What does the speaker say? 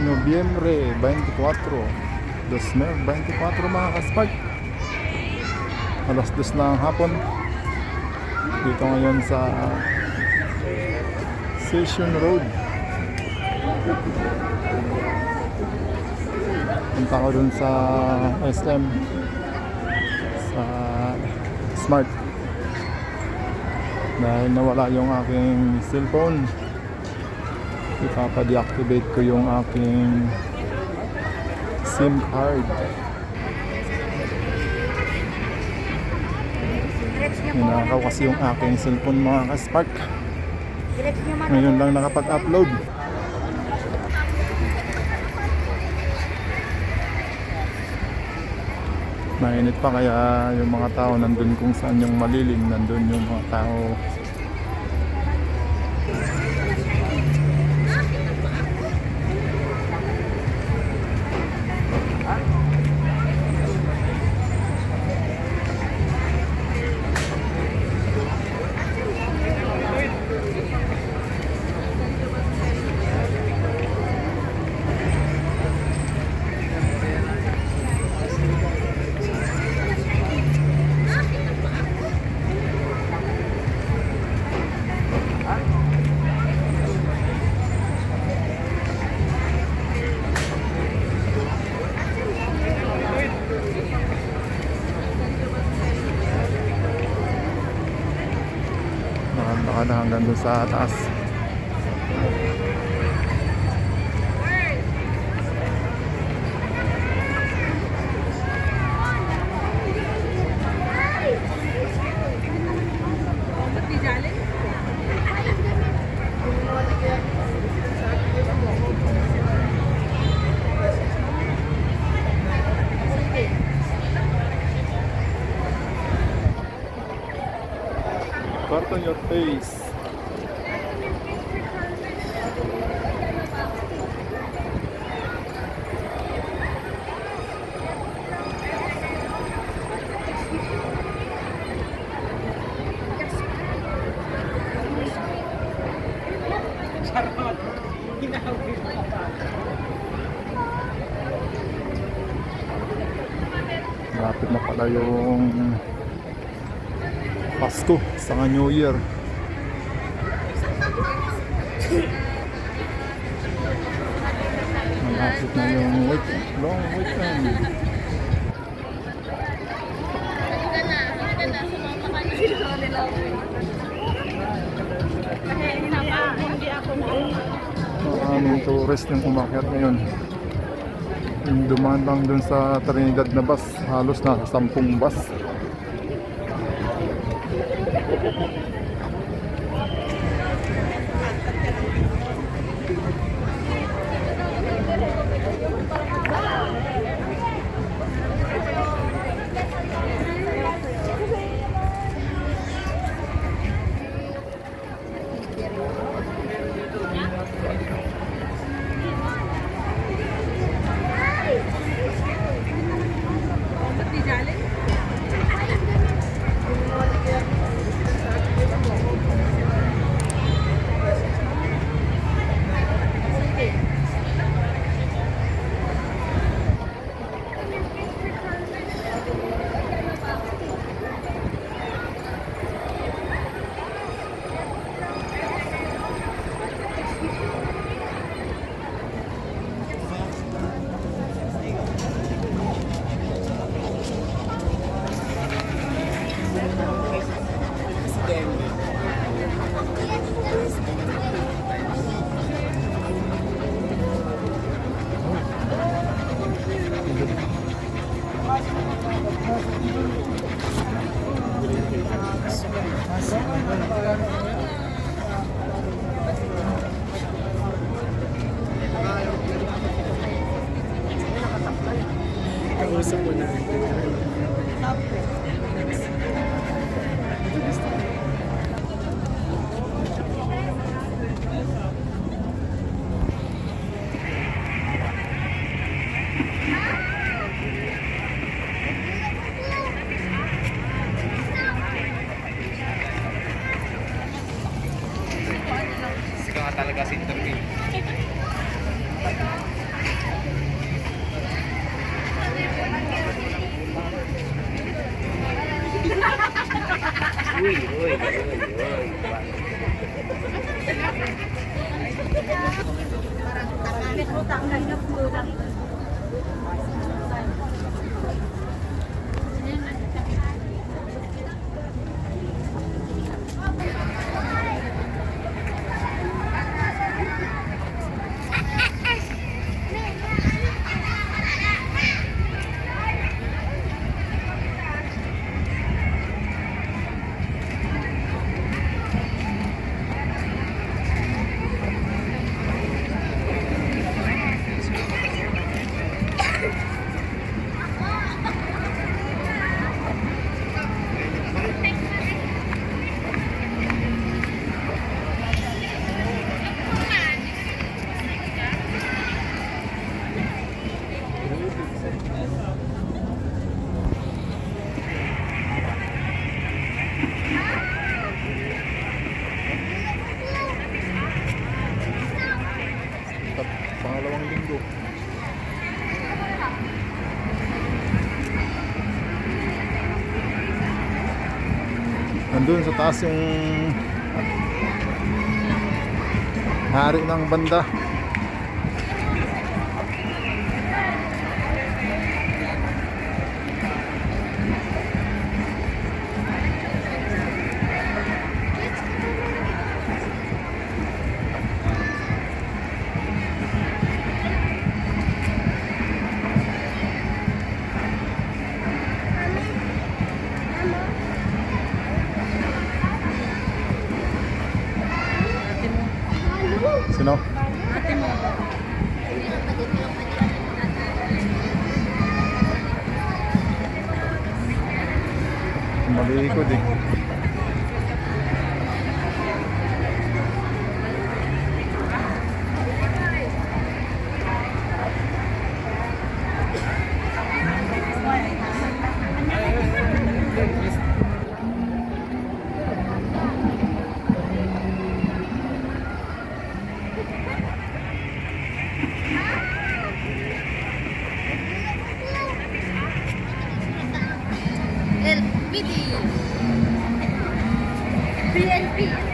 Nobyembre 24, 2024 mga kaspark. Alas 2 na ang hapon. Dito ngayon sa Session Road. Punta ko dun sa SM, sa Smart, dahil nawala yung aking cellphone. Ipapa-deactivate ko yung aking SIM card. Ninakaw kasi yung aking cellphone mga kaspark. Ngayon lang nakapag-upload. Mainit pa kaya yung mga tao nandun, kung saan yung malilim nandun yung mga tao. Baka na hanggang doon sa taas. Carton your face. Lapit na pala yung Pasko sa New Year. Malapit na yung long weekend. Maraming tourist yung umakyat ngayon. Yung dumaan lang dun sa Trinidad na bus, halos na 10 bus. Kausap mo na. Talaga si interview. Pangalawang linggo. Nandun sa taas yung hari ng banda. Sino? Ate mo. Malikod eh. LPD. PNP.